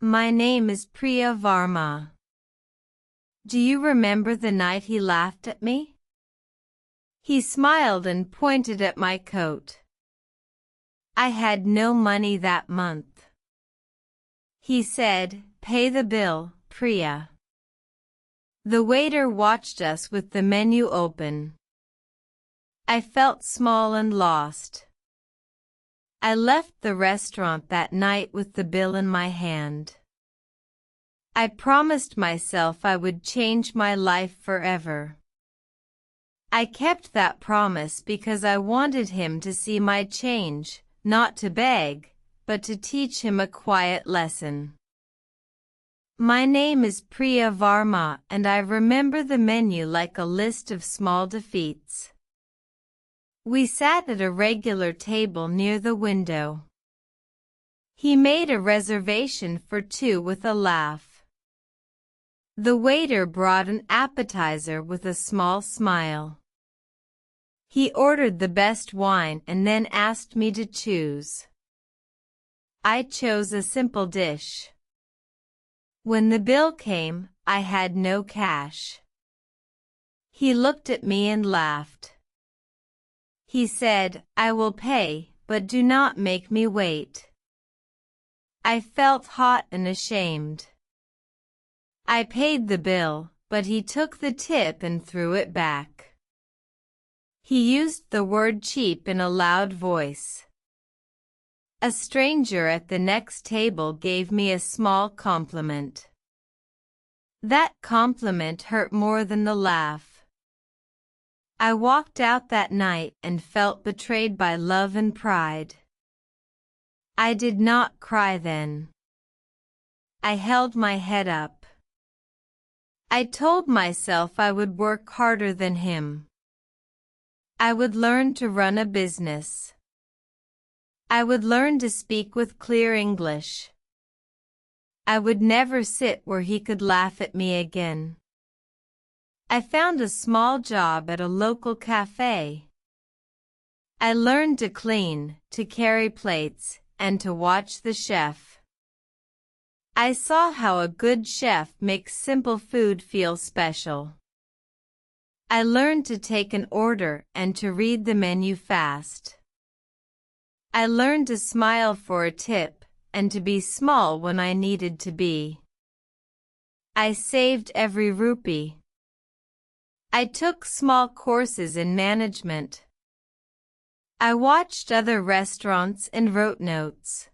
My name is Priya Varma. Do you remember the night he laughed at me? He smiled and pointed at my coat. I had no money that month. He said, "Pay the bill, Priya." The waiter watched us with the menu open. I felt small and lost. I left the restaurant that night with the bill in my hand. I promised myself I would change my life forever. I kept that promise because I wanted him to see my change, not to beg, but to teach him a quiet lesson. My name is Priya Varma and I remember the menu like a list of small defeats. We sat at a regular table near the window. He made a reservation for two with a laugh. The waiter brought an appetizer with a small smile. He ordered the best wine and then asked me to choose. I chose a simple dish. When the bill came, I had no cash. He looked at me and laughed. He said, "I will pay, but do not make me wait." I felt hot and ashamed. I paid the bill, but he took the tip and threw it back. He used the word cheap in a loud voice. A stranger at the next table gave me a small compliment. That compliment hurt more than the laugh. I walked out that night and felt betrayed by love and pride. I did not cry then. I held my head up. I told myself I would work harder than him. I would learn to run a business. I would learn to speak with clear English. I would never sit where he could laugh at me again. I found a small job at a local cafe. I learned to clean, to carry plates, and to watch the chef. I saw how a good chef makes simple food feel special. I learned to take an order and to read the menu fast. I learned to smile for a tip and to be small when I needed to be. I saved every rupee. I took small courses in management. I watched other restaurants and wrote notes.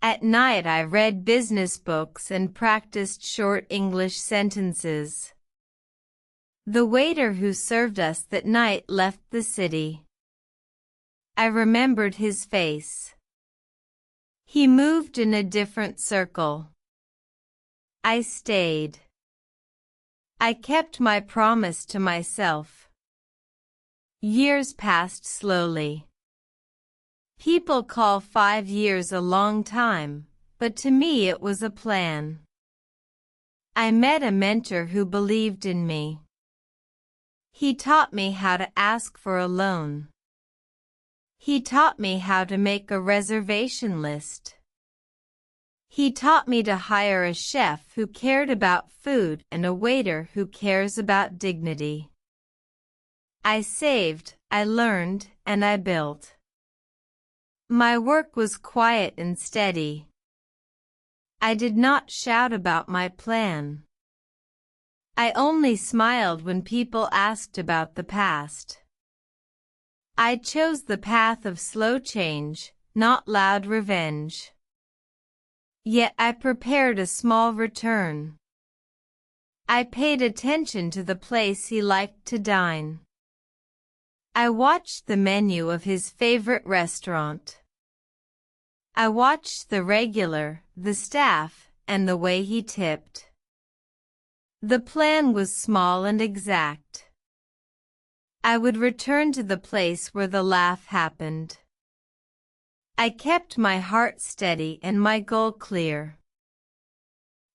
At night I read business books and practiced short English sentences. The waiter who served us that night left the city. I remembered his face. He moved in a different circle. I stayed. I kept my promise to myself. Years passed slowly. People call 5 years a long time, but to me it was a plan. I met a mentor who believed in me. He taught me how to ask for a loan. He taught me how to make a reservation list. He taught me to hire a chef who cared about food and a waiter who cares about dignity. I saved, I learned, and I built. My work was quiet and steady. I did not shout about my plan. I only smiled when people asked about the past. I chose the path of slow change, not loud revenge. Yet I prepared a small return. I paid attention to the place he liked to dine. I watched the menu of his favorite restaurant. I watched the regular, the staff, and the way he tipped. The plan was small and exact. I would return to the place where the laugh happened. I kept my heart steady and my goal clear.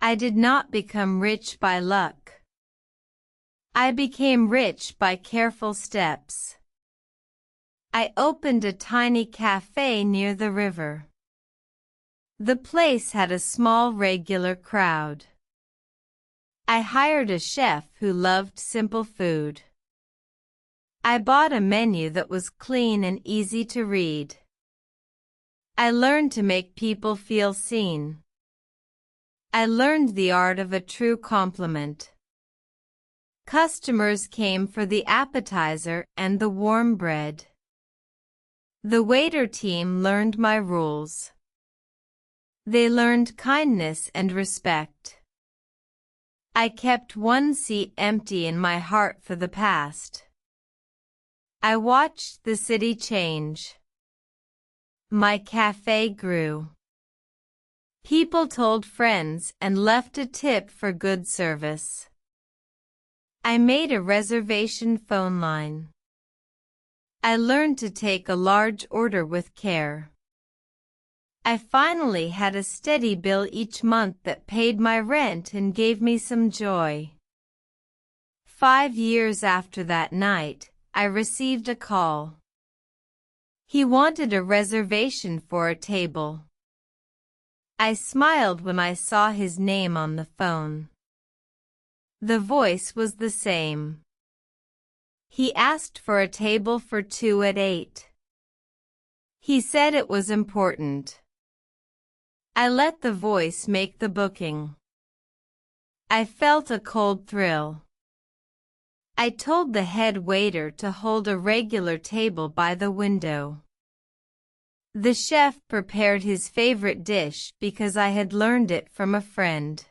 I did not become rich by luck. I became rich by careful steps. I opened a tiny cafe near the river. The place had a small regular crowd. I hired a chef who loved simple food. I bought a menu that was clean and easy to read. I learned to make people feel seen. I learned the art of a true compliment. Customers came for the appetizer and the warm bread. The waiter team learned my rules. They learned kindness and respect. I kept one seat empty in my heart for the past. I watched the city change. My cafe grew. People told friends and left a tip for good service. I made a reservation phone line. I learned to take a large order with care. I finally had a steady bill each month that paid my rent and gave me some joy. 5 years after that night, I received a call. He wanted a reservation for a table. I smiled when I saw his name on the phone. The voice was the same. He asked for a table for 2 at 8. He said it was important. I let the voice make the booking. I felt a cold thrill. I told the head waiter to hold a regular table by the window. The chef prepared his favorite dish because I had learned it from a friend.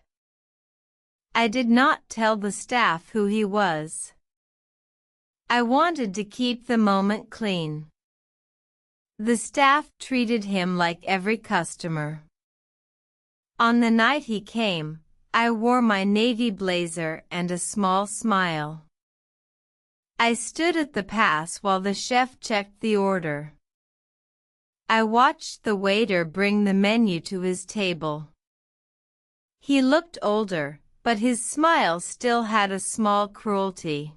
I did not tell the staff who he was. I wanted to keep the moment clean. The staff treated him like every customer. On the night he came, I wore my navy blazer and a small smile. I stood at the pass while the chef checked the order. I watched the waiter bring the menu to his table. He looked older, but his smile still had a small cruelty.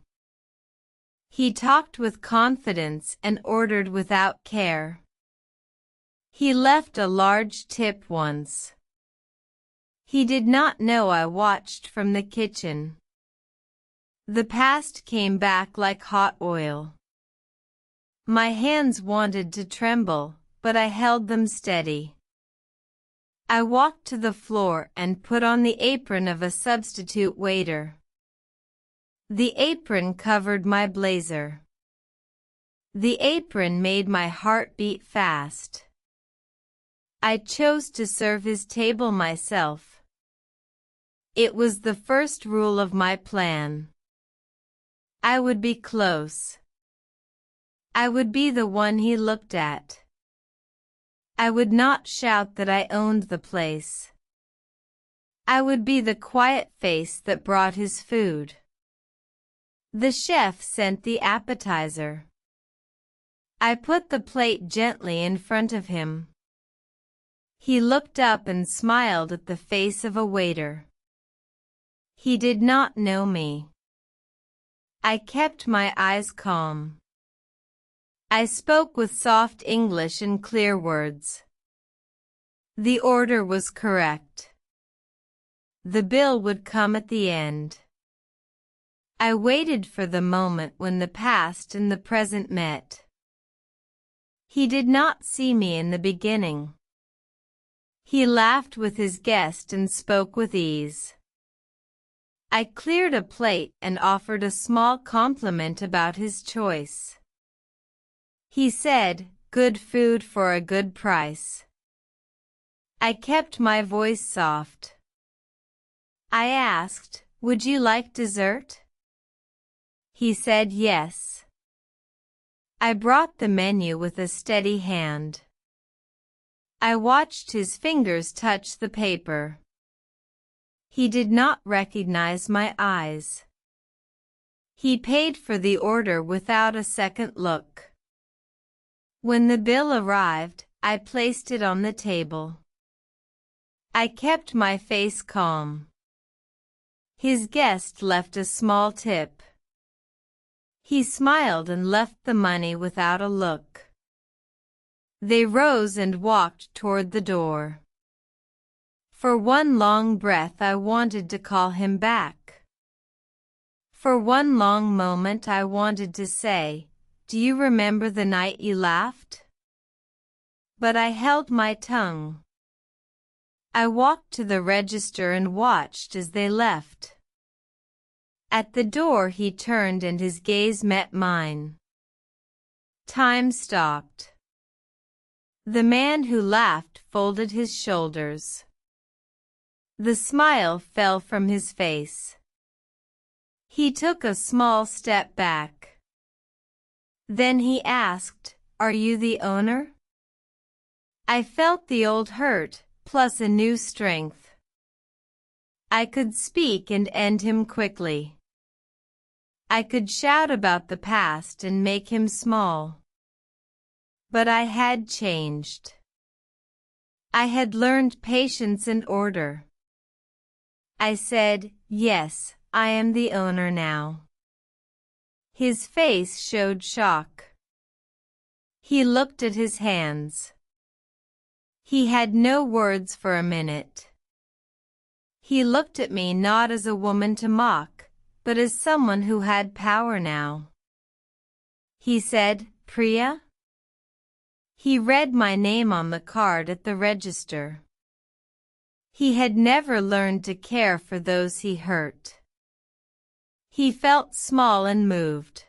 He talked with confidence and ordered without care. He left a large tip once. He did not know I watched from the kitchen. The past came back like hot oil. My hands wanted to tremble, but I held them steady. I walked to the floor and put on the apron of a substitute waiter. The apron covered my blazer. The apron made my heart beat fast. I chose to serve his table myself. It was the first rule of my plan. I would be close. I would be the one he looked at. I would not shout that I owned the place. I would be the quiet face that brought his food. The chef sent the appetizer. I put the plate gently in front of him. He looked up and smiled at the face of a waiter. He did not know me. I kept my eyes calm. I spoke with soft English and clear words. The order was correct. The bill would come at the end. I waited for the moment when the past and the present met. He did not see me in the beginning. He laughed with his guest and spoke with ease. I cleared a plate and offered a small compliment about his choice. He said, "Good food for a good price." I kept my voice soft. I asked, "Would you like dessert?" He said yes. I brought the menu with a steady hand. I watched his fingers touch the paper. He did not recognize my eyes. He paid for the order without a second look. When the bill arrived, I placed it on the table. I kept my face calm. His guest left a small tip. He smiled and left the money without a look. They rose and walked toward the door. For one long breath I wanted to call him back. For one long moment I wanted to say, "Do you remember the night you laughed?" But I held my tongue. I walked to the register and watched as they left. At the door he turned and his gaze met mine. Time stopped. The man who laughed folded his shoulders. The smile fell from his face. He took a small step back. Then he asked, "Are you the owner?" I felt the old hurt, plus a new strength. I could speak and end him quickly. I could shout about the past and make him small. But I had changed. I had learned patience and order. I said, "Yes, I am the owner now." His face showed shock. He looked at his hands. He had no words for a minute. He looked at me not as a woman to mock, but as someone who had power now. He said, "Priya?" He read my name on the card at the register. He had never learned to care for those he hurt. He felt small and moved.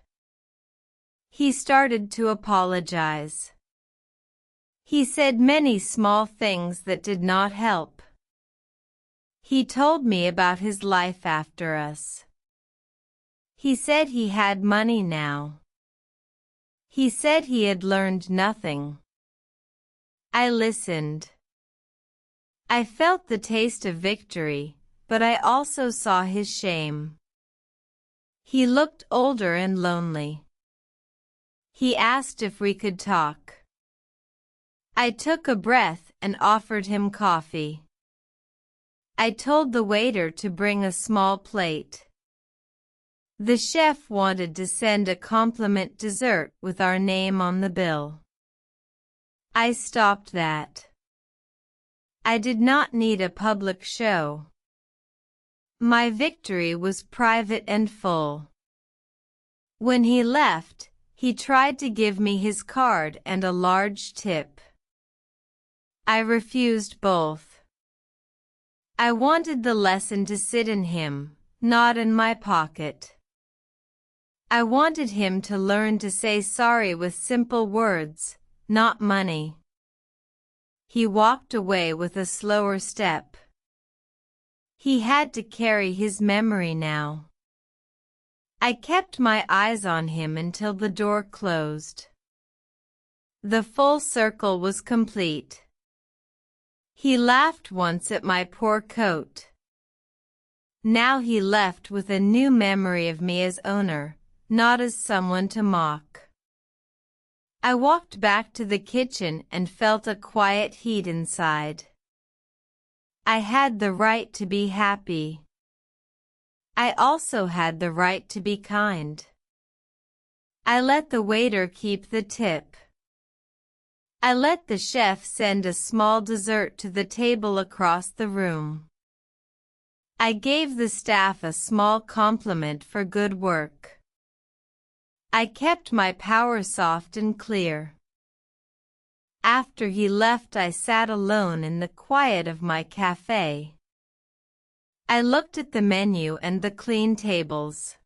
He started to apologize. He said many small things that did not help. He told me about his life after us. He said he had money now. He said he had learned nothing. I listened. I felt the taste of victory, but I also saw his shame. He looked older and lonely. He asked if we could talk. I took a breath and offered him coffee. I told the waiter to bring a small plate. The chef wanted to send a compliment dessert with our name on the bill. I stopped that. I did not need a public show. My victory was private and full. When he left, he tried to give me his card and a large tip. I refused both. I wanted the lesson to sit in him, not in my pocket. I wanted him to learn to say sorry with simple words, not money. He walked away with a slower step. He had to carry his memory now. I kept my eyes on him until the door closed. The full circle was complete. He laughed once at my poor coat. Now he left with a new memory of me as owner, not as someone to mock. I walked back to the kitchen and felt a quiet heat inside. I had the right to be happy. I also had the right to be kind. I let the waiter keep the tip. I let the chef send a small dessert to the table across the room. I gave the staff a small compliment for good work. I kept my power soft and clear. After he left, I sat alone in the quiet of my cafe. I looked at the menu and the clean tables.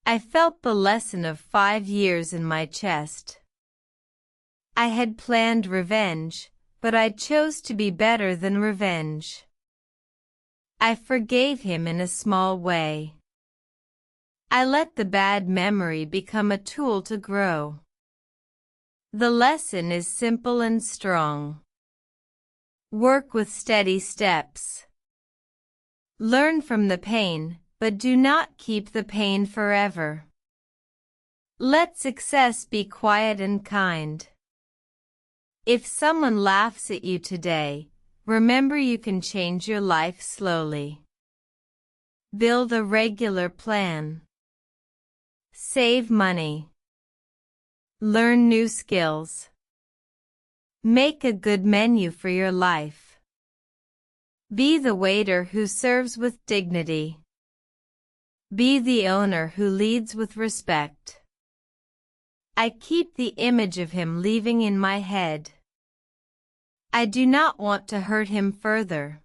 I felt the lesson of 5 years in my chest. I had planned revenge, but I chose to be better than revenge. I forgave him in a small way. I let the bad memory become a tool to grow. The lesson is simple and strong. Work with steady steps. Learn from the pain, but do not keep the pain forever. Let success be quiet and kind. If someone laughs at you today, remember you can change your life slowly. Build a regular plan. Save money. Learn new skills. Make a good menu for your life. Be the waiter who serves with dignity. Be the owner who leads with respect. I keep the image of him leaving in my head. I do not want to hurt him further.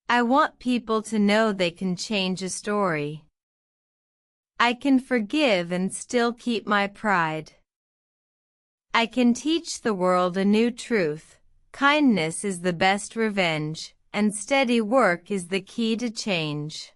I want people to know they can change a story. I can forgive and still keep my pride. I can teach the world a new truth. Kindness is the best revenge, and steady work is the key to change.